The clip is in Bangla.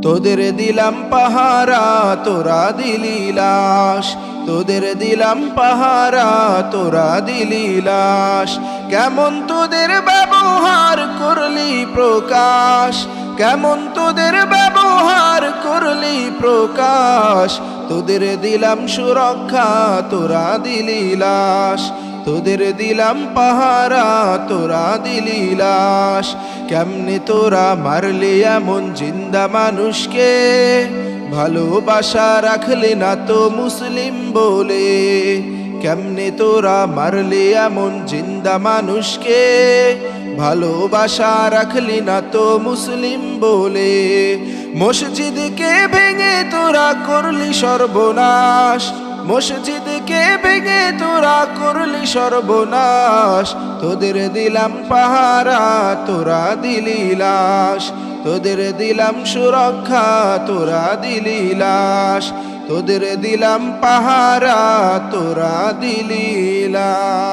তোদের দিলাম পাহারা তোরা দিলি লাশ, তোদের দিলাম পাহারা তোরা দিলি লাশ। কেমন তোদের ব্যবহার করলি প্রকাশ, কেমন তোদের ব্যবহার করলি প্রকাশ। তোদের দিলাম সুরক্ষা তোরা দিলি লাশ, তোদের দিলাম পাহারা তোরা দিলি লাশ। কেমনে তোরা মারলি এমন জিন্দা মানুষকে, ভালোবাসা রাখলি না তো মুসলিম বলে। কেমনে তোরা মারলি এমন জিন্দা মানুষকে, ভালোবাসা রাখলি না তো মুসলিম বলে। মসজিদকে ভেঙে তোরা করলি সর্বনাশ, মসজিদকে ভেঙে তোরা করলি সর্বনাশ। তোদের দিলাম পাহারা তোরা দিলি লাশ, তোদের দিলাম সুরক্ষা তোরা দিলি লাশ। তোদের দিলাম পাহারা তোরা দিলি লাশ।